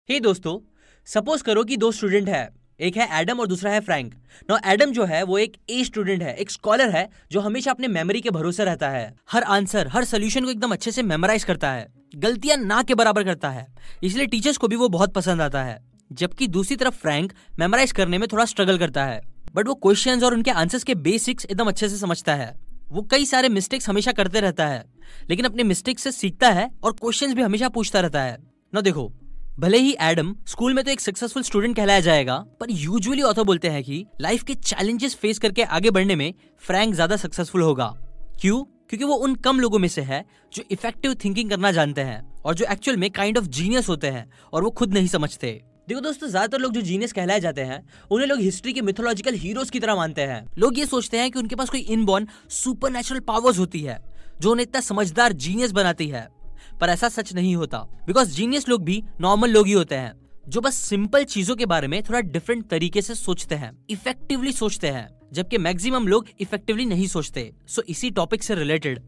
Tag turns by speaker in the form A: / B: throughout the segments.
A: हे दोस्तों, सपोज करो कि दो स्टूडेंट है, एक है एडम और दूसरा है फ्रैंक। नाउ एडम जो है वो एक ए स्टूडेंट है, एक स्कॉलर है जो हमेशा अपने मेमोरी के भरोसे रहता है। हर आंसर, हर सोल्यूशन को एकदम अच्छे से मेमोराइज करता है, गलतियां ना के बराबर करता है, इसलिए टीचर्स को भी वो बहुत पसंद आता है। जबकि दूसरी तरफ फ्रैंक मेमोराइज करने में थोड़ा स्ट्रगल करता है, बट वो क्वेश्चंस और उनके आंसर्स के बेसिक्स एकदम अच्छे से समझता है। वो कई सारे मिस्टेक्स हमेशा करते रहता है, लेकिन अपने मिस्टेक्स से सीखता है और क्वेश्चंस भी हमेशा पूछता रहता है। ना देखो, भले ही एडम स्कूल में तो एक सक्सेसफुल स्टूडेंट कहलाया जाएगा, पर यूजुअली ऑथर बोलते हैं कि लाइफ के चैलेंजेस फेस करके आगे बढ़ने में फ्रैंक ज्यादा सक्सेसफुल होगा। क्यों? क्योंकि वो उन कम लोगों में से है जो इफेक्टिव थिंकिंग करना जानते हैं और जो एक्चुअल में काइंड ऑफ जीनियस होते हैं और वो खुद नहीं समझते। देखो दोस्तों, ज्यादातर लोग जो जीनियस कहलाए जाते हैं उन्हें लोग हिस्ट्री के मिथोलॉजिकल हीरोज की तरह मानते हैं। लोग ये सोचते हैं कि उनके पास कोई इनबॉर्न सुपरनैचुरल पावर्स होती है जो उन्हें इतना समझदार जीनियस बनाती है, पर ऐसा सच नहीं होता। बिकॉज जीनियस लोग भी नॉर्मल लोग ही होते हैं जो बस सिंपल चीजों के बारे में थोड़ा डिफरेंट तरीके से सोचते हैं, इफेक्टिवली सोचते हैं, जबकि मैक्सिमम लोग इफेक्टिवली नहीं सोचते। सो इसी टॉपिक से रिलेटेड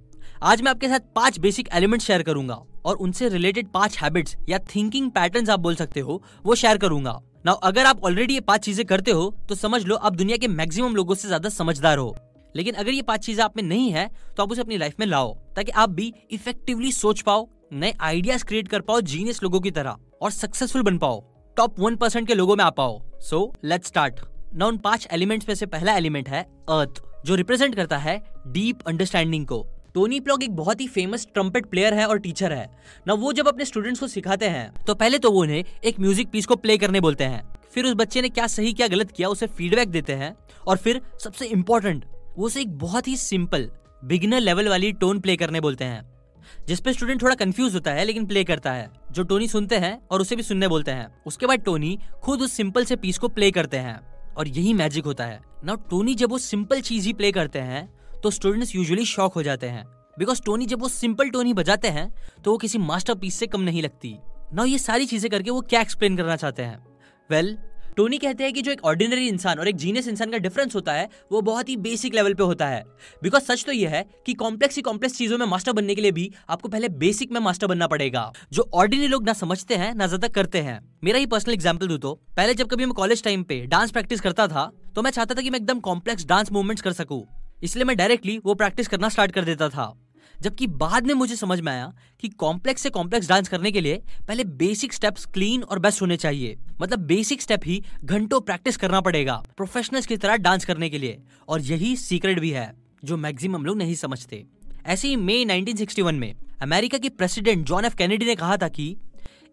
A: आज मैं आपके साथ 5 बेसिक एलिमेंट शेयर करूंगा और उनसे रिलेटेड 5 हैबिट्स या थिंकिंग पैटर्न्स आप बोल सकते हो, वो शेयर करूंगा। नाउ अगर आप ऑलरेडी ये 5 चीजें करते हो तो समझ लो आप दुनिया के मैक्सिमम लोगों से ज्यादा समझदार हो। लेकिन अगर ये 5 चीजें आप में नहीं है तो आप उसे अपनी लाइफ में लाओ, ताकि आप भी इफेक्टिवली सोच पाओ, नए आइडियाज क्रिएट कर पाओ जीनियस लोगों की तरह, और सक्सेसफुल बन पाओ, टॉप 1% के लोगों में आ पाओ। So let's start. नाउ उन 5 एलिमेंट्स में से पहला एलिमेंट है अर्थ, जो रिप्रेजेंट करता है डीप अंडरस्टैंडिंग को। टोनी प्लॉग एक बहुत ही फेमस ट्रम्पेट प्लेयर है और टीचर है ना। वो जब अपने स्टूडेंट्स को सिखाते हैं तो पहले तो वो उन्हें एक म्यूजिक पीस को प्ले करने बोलते हैं, फिर उस बच्चे ने क्या सही क्या गलत किया उसे फीडबैक देते हैं, और फिर सबसे इंपॉर्टेंट वो उसे एक बहुत ही सिंपल बिगिनर लेवल वाली टोन प्ले करने बोलते हैं, जिसपे स्टूडेंट थोड़ा कंफ्यूज होता है लेकिन प्ले करता है, जो टोनी सुनते हैं और उसे भी सुनने बोलते हैं। उसके बाद टोनी खुद उस सिंपल से पीस को प्ले करते हैं और यही मैजिक होता है। नाउ टोनी जब वो सिंपल चीज ही प्ले करते हैं तो स्टूडेंट्स यूजुअली शॉक हो जाते हैं, बिकॉज टोनी जब वो सिंपल टोन ही बजाते हैं तो वो किसी मास्टरपीस से कम नहीं लगती। नाउ ये सारी चीजें करके वो क्या एक्सप्लेन करना चाहते हैं? वेल, टोनी कहते हैं कि जो एक ऑर्डिनरी इंसान और एक जीनियस इंसान का डिफरेंस होता है वो बहुत ही बेसिक लेवल पे होता है। बिकॉज सच तो ये है कि कॉम्प्लेक्स चीजों में मास्टर बनने के लिए भी आपको पहले बेसिक में मास्टर बनना पड़ेगा, जो ऑर्डिनरी लोग ना समझते हैं ना ज्यादा करते हैं। मेरा ही पर्सनल एग्जांपल दूं तो पहले जब कभी मैं कॉलेज टाइम पे डांस प्रैक्टिस करता था तो मैं चाहता था कि मैं एकदम कॉम्प्लेक्स डांस मूवमेंट्स कर सकूं, इसलिए मैं डायरेक्टली वो प्रैक्टिस करना स्टार्ट कर देता था। जबकि बाद में मुझे समझ में आया कि कॉम्प्लेक्स से कॉम्प्लेक्स डांस करने के लिए पहले बेसिक स्टेप्स क्लीन और बेस्ट होने चाहिए। मतलब बेसिक स्टेप ही घंटों प्रैक्टिस करना पड़ेगा प्रोफेशनल्स की तरह डांस करने के लिए, और यही सीक्रेट भी है जो मैक्सिमम लोग नहीं समझते। ऐसे ही मई 1961 में अमेरिका के प्रेसिडेंट जॉन एफ कैनेडी ने कहा था कि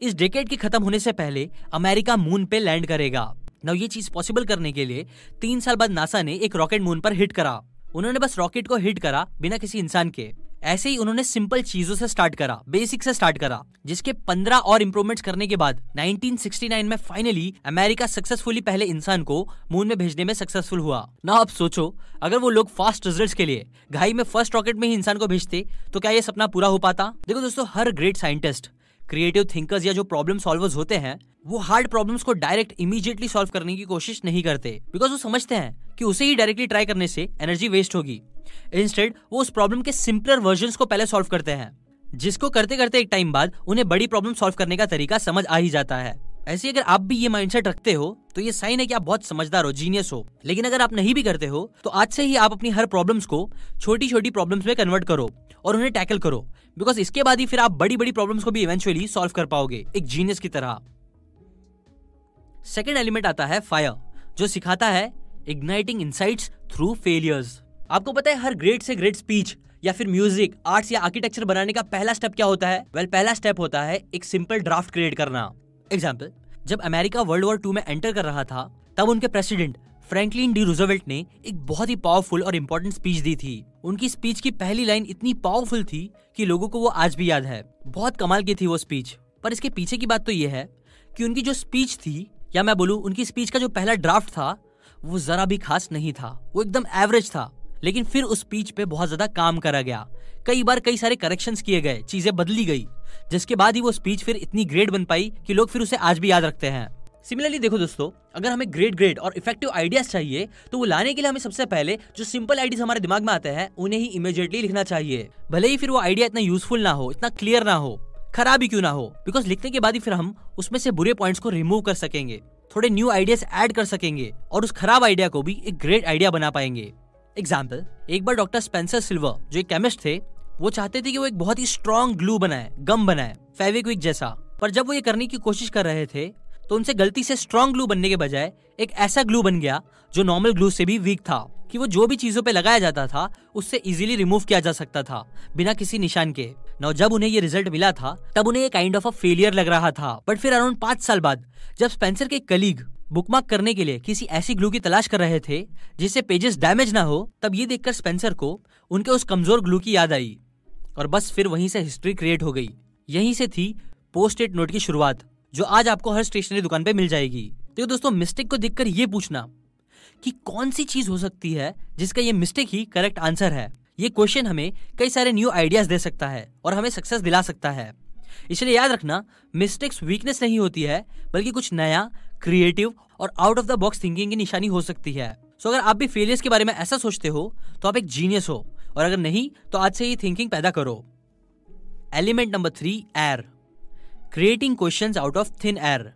A: इस डेकेड के खत्म होने से पहले अमेरिका मून पे लैंड करेगा। नाउ ये चीज पॉसिबल करने के लिए 3 साल बाद नासा ने एक रॉकेट मून पर हिट करा। उन्होंने बस रॉकेट को हिट करा बिना किसी इंसान के। ऐसे ही उन्होंने सिंपल चीजों से स्टार्ट करा, बेसिक से स्टार्ट करा, जिसके 15 और इंप्रूवमेंट्स करने के बाद 1969 में फाइनली अमेरिका सक्सेसफुली पहले इंसान को मून में भेजने में सक्सेसफुल हुआ। ना आप सोचो, अगर वो लोग फास्ट रिजल्ट्स के लिए घाई में फर्स्ट रॉकेट में ही इंसान को भेजते तो क्या ये सपना पूरा हो पाता? देखो दोस्तों, हर ग्रेट साइंटिस्ट, क्रिएटिव थिंकर्स या जो प्रॉब्लम सॉल्वर्स होते हैं वो हार्ड प्रॉब्लम्स को डायरेक्ट इमीडिएटली सॉल्व करने की कोशिश नहीं करते, बिकॉज वो समझते हैं कि उसे ही डायरेक्टली ट्राई करने से एनर्जी वेस्ट होगी। इंस्टेड वो उस प्रॉब्लम के सिंपलर वर्जन्स को पहले सॉल्व करते हैं, जिसको करते करते एक टाइम बाद उन्हें बड़ी प्रॉब्लम सॉल्व करने का तरीका समझ आ ही जाता है। ऐसे अगर आप भी ये माइंडसेट रखते हो तो ये साइन है कि आप बहुत समझदार हो, जीनियस हो। लेकिन अगर आप नहीं भी करते हो तो आज से ही आप अपनी हर प्रॉब्लम्स को छोटी छोटी प्रॉब्लम्स में कन्वर्ट करो और उन्हें टैकल करो, बिकॉज इसके बाद ही फिर आप बड़ी बड़ी प्रॉब्लम्स को भी इवेंचुअली सॉल्व कर पाओगे एक जीनियस की तरह। सेकेंड एलिमेंट आता है फायर, जो सिखाता है इग्नाइटिंग इनसाइट्स थ्रू फेलियर्स। आपको पता है हर ग्रेट से ग्रेट स्पीच या फिर म्यूजिक, आर्ट्स या आर्किटेक्चर बनाने का पहला स्टेप क्या होता है? वेल, पहला स्टेप होता है एक सिंपल ड्राफ्ट क्रिएट करना। एग्जाम्पल, जब अमेरिका वर्ल्ड वॉर 2 में एंटर कर रहा था तब उनके प्रेसिडेंट फ्रैंकलिन डी रूजवेल्ट ने एक बहुत ही पावरफुल और इंपॉर्टेंट स्पीच दी थी। उनकी स्पीच की पहली लाइन इतनी पावरफुल थी कि लोगों को वो आज भी याद है। बहुत कमाल की थी वो स्पीच। पर इसके पीछे की बात तो ये है कि उनकी जो स्पीच थी, या मैं बोलूं उनकी स्पीच का जो पहला ड्राफ्ट था, वो जरा भी खास नहीं था, वो एकदम एवरेज था। लेकिन फिर उस स्पीच पे बहुत ज्यादा काम करा गया, कई बार कई सारे करेक्शंस किए गए, चीजें बदली गई, जिसके बाद ही वो स्पीच फिर इतनी ग्रेट बन पाई कि लोग फिर उसे आज भी याद रखते हैं। सिमिलरली देखो दोस्तों, अगर हमें ग्रेट और इफेक्टिव आइडियाज चाहिए तो वो लाने के लिए हमें सबसे पहले जो सिंपल आइडियाज हमारे दिमाग में आते हैं उन्हें ही इमीडिएटली लिखना चाहिए। भले ही फिर वो आइडिया इतना यूजफुल ना हो, इतना क्लियर ना हो, खराब ही क्यों ना हो, बिकॉज लिखने के बाद ही फिर हम उसमें से बुरे पॉइंट्स को रिमूव कर सकेंगे, थोड़े न्यू आइडियाज ऐड कर सकेंगे और उस खराब आइडिया को भी एक ग्रेट आइडिया बना पाएंगे। एग्जाम्पल, एक बार डॉक्टर स्पेंसर सिल्वर जो एक केमिस्ट थे, वो चाहते थे कि वो एक बहुत ही स्ट्रॉन्ग ग्लू बनाए, गम बनाए, फेविक्विक जैसा। पर जब वो ये करने की कोशिश कर रहे थे तो उनसे गलती से स्ट्रॉन्ग ग्लू बनने के बजाय एक ऐसा ग्लू बन गया जो नॉर्मल ग्लू से भी वीक था, कि वो जो भी चीजों पे लगाया जाता था उससे इजीली रिमूव किया जा सकता था बिना किसी निशान के। नाउ जब उन्हें ये रिजल्ट मिला था तब उन्हें ये काइंड ऑफ अ फेलियर लग रहा था। बट फिर अराउंड 5 साल बाद जब स्पेंसर के कलीग बुकमार्क करने के लिए किसी ऐसी ग्लू की तलाश कर रहे थे जिससे पेजेस डैमेज ना हो, तब ये देखकर स्पेंसर को उनके उस कमजोर ग्लू की याद आई और बस फिर वहीं से हिस्ट्री क्रिएट हो गई। यहीं से थी पोस्ट इट नोट की शुरुआत, जो आज आपको हर स्टेशनरी दुकान पे मिल जाएगी। तो दोस्तों, मिस्टेक को देखकर ये पूछना कि कौन सी चीज हो सकती है जिसका ये मिस्टेक ही करेक्ट आंसर है, ये क्वेश्चन हमें कई सारे न्यू आइडियाज दे सकता है और हमें सक्सेस दिला सकता है। इसलिए याद रखना, मिस्टेक्स वीकनेस नहीं होती है, बल्कि कुछ नया, क्रिएटिव और out of the box thinking की निशानी हो सकती है। सो अगर आप भी फेलियर्स के बारे में ऐसा सोचते हो तो आप एक जीनियस हो, और अगर नहीं तो आज से ही थिंकिंग पैदा करो। Element number 3, air, creating questions out of thin air.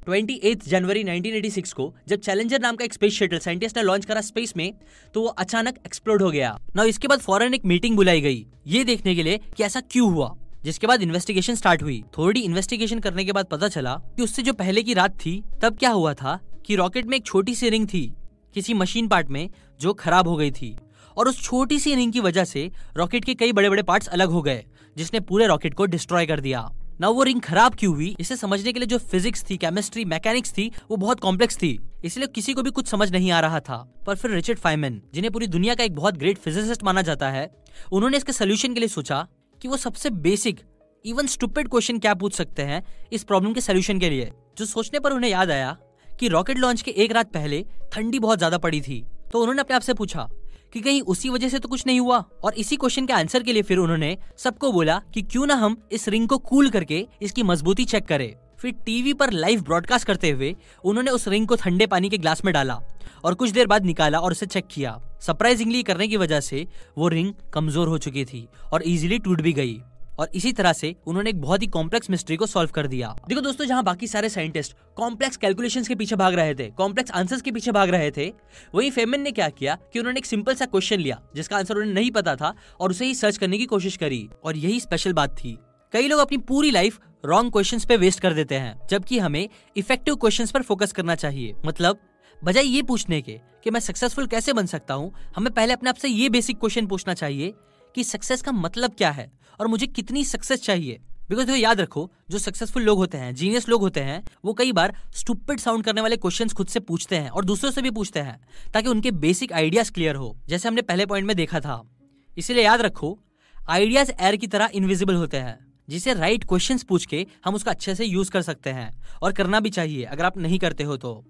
A: 28 जनवरी 1986 को जब चैलेंजर नाम का एक स्पेस शटल साइंटिस्ट ने लॉन्च करा स्पेस में, तो वो अचानक एक्सप्लोड हो गया। नाउ इसके बाद फौरन एक मीटिंग बुलाई गई ये देखने के लिए कि ऐसा क्यों हुआ, जिसके बाद इन्वेस्टिगेशन स्टार्ट हुई। थोड़ी इन्वेस्टिगेशन करने के बाद पता चला कि उससे जो पहले की रात थी तब क्या हुआ था कि रॉकेट में एक छोटी सी रिंग थी किसी मशीन पार्ट में जो खराब हो गई थी, और उस छोटी सी रिंग की वजह से रॉकेट के कई बड़े बड़े पार्ट्स अलग हो गए, जिसने पूरे रॉकेट को डिस्ट्रॉय कर दिया। ना वो रिंग खराब क्यों हुई, इसे समझने के लिए जो फिजिक्स थी, केमिस्ट्री, मैकेनिक्स थी, वो बहुत कॉम्प्लेक्स थी, इसलिए किसी को भी कुछ समझ नहीं आ रहा था। पर फिर रिचर्ड फाइनमैन, जिन्हें पूरी दुनिया का एक बहुत ग्रेट फिजिसिस्ट माना जाता है, उन्होंने इसके सोल्यूशन के लिए सोचा कि वो सबसे बेसिक, इवन स्टूपिड क्वेश्चन क्या पूछ सकते हैं इस प्रॉब्लम के सोल्यूशन के लिए। जो सोचने पर उन्हें याद आया कि रॉकेट लॉन्च के एक रात पहले ठंडी बहुत ज्यादा पड़ी थी, तो उन्होंने अपने आप से पूछा कि कहीं उसी वजह से तो कुछ नहीं हुआ। और इसी क्वेश्चन के आंसर के लिए फिर उन्होंने सबको बोला कि क्यों ना हम इस रिंग को कूल करके इसकी मजबूती चेक करें। फिर टीवी पर लाइव ब्रॉडकास्ट करते हुए उन्होंने उस रिंग को ठंडे पानी के ग्लास में डाला और कुछ देर बाद निकाला और उसे चेक किया। सरप्राइजिंगली करने की वजह से वो रिंग कमजोर हो चुकी थी और इजीली टूट भी गई, और इसी तरह से उन्होंने एक बहुत ही कॉम्प्लेक्स मिस्ट्री को सॉल्व कर दिया। देखो दोस्तों, जहां बाकी सारे साइंटिस्ट कॉम्प्लेक्स कैलकुलेशंस के पीछे भाग रहे थे, कॉम्प्लेक्स आंसर्स के पीछे भाग रहे थे, वहीं फेमन ने क्या किया कि उन्होंने एक सिंपल सा क्वेश्चन लिया जिसका आंसर उन्हें नहीं पता था और उसे ही सर्च करने की कोशिश करी। और यही स्पेशल बात थी। कई लोग अपनी पूरी लाइफ रॉन्ग क्वेश्चंस पे वेस्ट कर देते हैं, जबकि हमें इफेक्टिव क्वेश्चंस पर फोकस करना चाहिए। मतलब बजाय ये पूछने के कि मैं सक्सेसफुल कैसे बन सकता हूँ, हमें पहले अपने आप से ये बेसिक क्वेश्चन पूछना चाहिए कि सक्सेस का मतलब क्या है और मुझे कितनी सक्सेस चाहिए। बिकॉज तो याद रखो, जो सक्सेसफुल लोग होते हैं, जीनियस लोग होते हैं, वो कई बार स्टूपिड साउंड करने वाले क्वेश्चंस खुद से पूछते हैं और दूसरों से भी पूछते हैं ताकि उनके बेसिक आइडियाज क्लियर हो, जैसे हमने पहले पॉइंट में देखा था। इसीलिए याद रखो, आइडियाज एयर की तरह इनविजिबल होते हैं, जिसे राइट क्वेश्चंस पूछ के हम उसका अच्छे से यूज कर सकते हैं, और करना भी चाहिए अगर आप नहीं करते हो तो।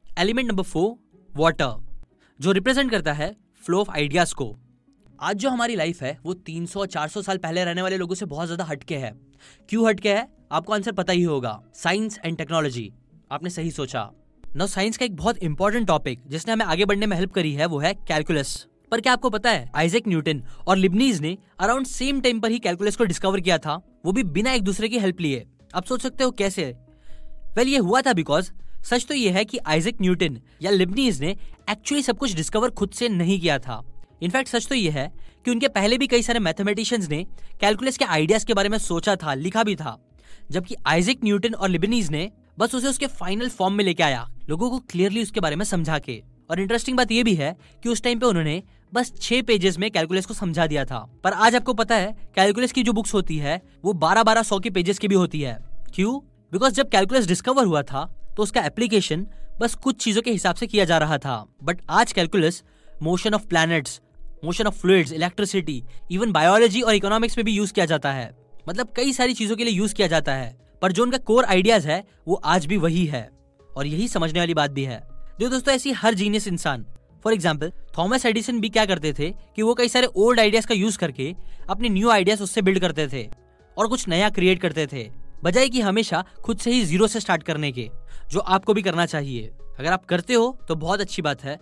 A: एलिमेंट नंबर 4, वाटर, जो रिप्रेजेंट करता है फ्लो ऑफ आइडियाज को। आज जो हमारी लाइफ है वो 300-400 साल पहले रहने वाले लोगों से बहुत ज्यादा हटके है। क्यों हटके है, आपको आंसर पता ही होगा, साइंस एंड टेक्नोलॉजी। आपने सही सोचा। नाउ साइंस का एक बहुत इंपॉर्टेंट टॉपिक जिसने हमें आगे बढ़ने में हेल्प करी है वो है कैलकुलस। पर क्या आपको पता है, आइजैक न्यूटन और लिबनीज ने अराउंड सेम टाइम पर ही कैलकुलस को डिस्कवर किया था, वो भी बिना एक दूसरे की हेल्प लिए। आप सोच सकते हो कैसे? वेल, ये हुआ था बिकॉज सच तो ये है कि आइजैक न्यूटन या लिबनीज ने एक्चुअली सब कुछ डिस्कवर खुद से नहीं किया था। इनफैक्ट सच तो ये है कि उनके पहले भी कई सारे मैथमेटिशियंस ने कैलकुलस के आइडियाज के बारे में सोचा था, लिखा भी था, जबकि आइजैक न्यूटन और लिबनीज ने बस उसे उसके फाइनल फॉर्म में लेके आया, लोगों को क्लियरली उसके बारे में समझा के। और इंटरेस्टिंग बात ये भी है कि उस टाइम पे उन्होंने बस 6 पेजेस में कैलकुलस को समझा दिया था। पर आज आपको पता है कैलकुलस की जो बुक्स होती है वो 1200 के पेजेस की भी होती है। क्यों? बिकॉज जब कैलकुलस डिस्कवर हुआ था तो उसका एप्लीकेशन बस कुछ चीजों के हिसाब से किया जा रहा था, बट आज calculus motion of planets, motion of fluids, electricity, even biology और इकोनॉमिक्स में भी यूज किया जाता है। मतलब कई सारी चीजों के लिए यूज किया जाता है, पर जो उनका कोर आइडियाज है वो आज भी वही है। और यही समझने वाली बात भी है। दोस्तों, ऐसी हर जीनियस इंसान, फॉर एग्जाम्पल थॉमस एडिसन भी क्या करते थे कि वो कई सारे ओल्ड आइडियाज का यूज करके अपने न्यू आइडियाज उससे बिल्ड करते थे और कुछ नया क्रिएट करते थे, बजाय कि हमेशा खुद से ही जीरो से स्टार्ट करने के, जो आपको भी करना चाहिए। अगर आप करते हो तो बहुत अच्छी बात है,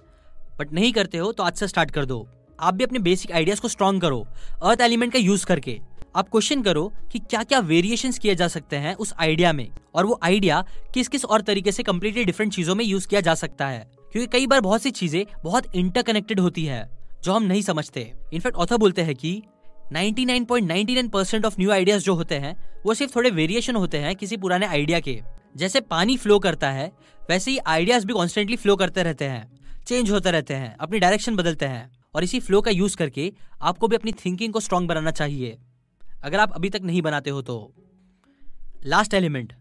A: बट नहीं करते हो तो आज से स्टार्ट कर दो। आप भी अपने बेसिक आइडियाज को स्ट्रॉन्ग करो अर्थ एलिमेंट का यूज करके। आप क्वेश्चन करो कि क्या क्या वेरिएशंस किए जा सकते हैं उस आइडिया में, और वो आइडिया किस किस और तरीके से कंप्लीटली डिफरेंट चीजों में यूज किया जा सकता है, क्योंकि कई बार बहुत सी चीजें बहुत इंटरकनेक्टेड होती है जो हम नहीं समझते। इनफैक्ट ऑथर बोलते हैं कि 99.99% ऑफ न्यू आइडियाज जो होते हैं वो सिर्फ थोड़े वेरिएशन होते हैं किसी पुराने आइडिया के। जैसे पानी फ्लो करता है वैसे ही आइडियाज भी कॉन्स्टेंटली फ्लो करते रहते हैं, चेंज होते रहते हैं, अपनी डायरेक्शन बदलते हैं, और इसी फ्लो का यूज करके आपको भी अपनी थिंकिंग को स्ट्रांग बनाना चाहिए, अगर आप अभी तक नहीं बनाते हो तो। लास्ट एलिमेंट,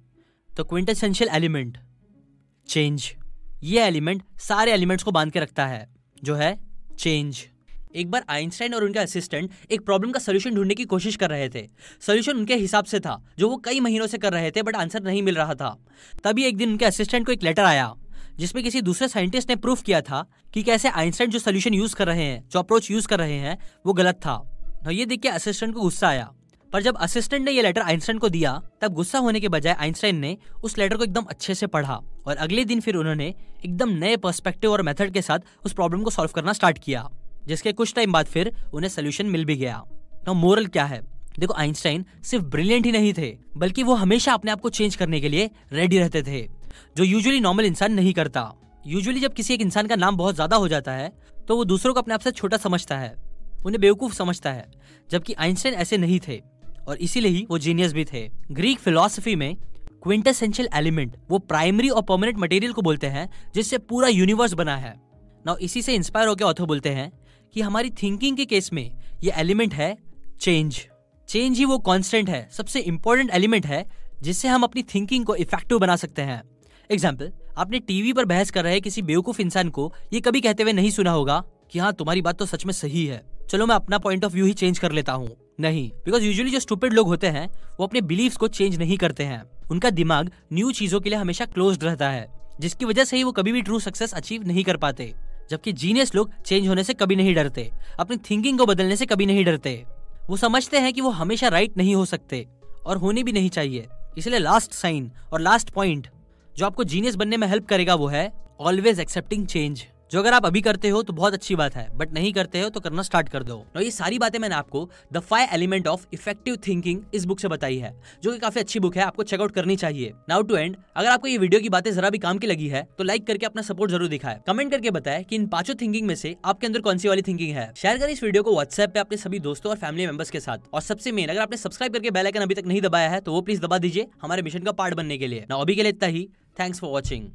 A: तो क्विंटेसेंशियल एलिमेंट, चेंज। ये एलिमेंट सारे एलिमेंट्स को बांध के रखता है, जो है चेंज। एक बार आइंस्टाइन और उनका असिस्टेंट एक प्रॉब्लम का सोल्यूशन ढूंढने की कोशिश कर रहे थे। सोल्यूशन उनके हिसाब से था जो वो कई महीनों से कर रहे थे, बट आंसर नहीं मिल रहा था। तभी एक दिन उनके असिस्टेंट को एक लेटर आया जिसमें किसी दूसरे साइंटिस्ट ने प्रूफ किया था कि कैसे आइंस्टाइन जो सोल्यूशन यूज कर रहे हैं, जो अप्रोच यूज कर रहे हैं, वो गलत था। तो ये देख के असिस्टेंट को गुस्सा आया, पर जब असिस्टेंट ने ये लेटर आइंस्टाइन को दिया तब गुस्सा होने के बजाय आइंस्टाइन ने उस लेटर को एकदम अच्छे से पढ़ा, और अगले दिन फिर उन्होंने एकदम नए पर्सपेक्टिव और मेथड के साथ उस प्रॉब्लम को सॉल्व करना स्टार्ट किया, जिसके कुछ टाइम बाद फिर उन्हें सोल्यूशन मिल भी गया। तो मोरल क्या है? देखो, आइंस्टाइन सिर्फ ब्रिलियंट ही नहीं थे, बल्कि वो हमेशा अपने आप को चेंज करने के लिए रेडी रहते थे, जो यूजुअली नॉर्मल इंसान नहीं करता। यूजुअली जब किसी एक इंसान का नाम बहुत ज्यादा हो जाता है तो वो दूसरों को अपने आप से छोटा समझता है, उन्हें बेवकूफ समझता है, जबकि आइंस्टाइन ऐसे नहीं थे, और इसीलिए ही वो जीनियस भी थे। ग्रीक फिलॉसफी में क्विंटेसेंशियल एलिमेंट वो प्राइमरी और परमानेंट मटेरियल को बोलते हैं जिससे पूरा यूनिवर्स बना है। नाउ इसी से इंस्पायर होकर ऑथर बोलते हैं कि हमारी थिंकिंग के केस में ये एलिमेंट है चेंज। चेंज ही वो कांस्टेंट है, सबसे इंपॉर्टेंट एलिमेंट है जिससे हम अपनी थिंकिंग को इफेक्टिव बना सकते हैं। एग्जाम्पल, आपने टीवी पर बहस कर रहे किसी बेवकूफ इंसान को ये कभी कहते हुए नहीं सुना होगा कि हाँ तुम्हारी बात तो सच में सही है, चलो मैं अपना point of view he change कर लेता हूँ। नहीं, बिकॉज यूजुअली जो स्टूपिड लोग होते हैं वो अपने बिलीव्स को चेंज नहीं करते हैं। उनका दिमाग न्यू चीजों के लिए हमेशा क्लोज्ड रहता है, जिसकी वजह से ही वो कभी भी ट्रू सक्सेस अचीव नहीं कर पाते। जबकि जीनियस लोग चेंज होने से कभी नहीं डरते, अपनी थिंकिंग को बदलने से कभी नहीं डरते। वो समझते हैं कि वो हमेशा राइट नहीं हो सकते और होने भी नहीं चाहिए। इसलिए लास्ट साइन और लास्ट पॉइंट जो आपको जीनियस बनने में हेल्प करेगा वो है ऑलवेज एक्सेप्टिंग चेंज, जो अगर आप अभी करते हो तो बहुत अच्छी बात है, बट नहीं करते हो तो करना स्टार्ट कर दो। तो ये सारी बातें मैंने आपको the 5 element of effective thinking इस बुक से बताई है, जो कि काफी अच्छी बुक है, आपको चेकआउट करनी चाहिए। नाउ टू एंड, अगर आपको ये वीडियो की बातें जरा भी काम की लगी है तो लाइक करके अपना सपोर्ट जरूर दिखाएं। कमेंट करके बताएं कि इन 5 थिंकिंग में से आपके अंदर कौन सी वाली थिंकिंग है। शेयर करें इस वीडियो को व्हाट्सएप पे अपने सभी दोस्तों और फैमिली मेंबर्स के साथ। और सबसे मेन, अगर आपने सब्सक्राइब करके बेल आइकन अभी तक नहीं दबाया है तो वो प्लीज दबा दीजिए हमारे मिशन का पार्ट बनने के लिए। नाउ अभी के लिए इतना ही। Thanks for watching.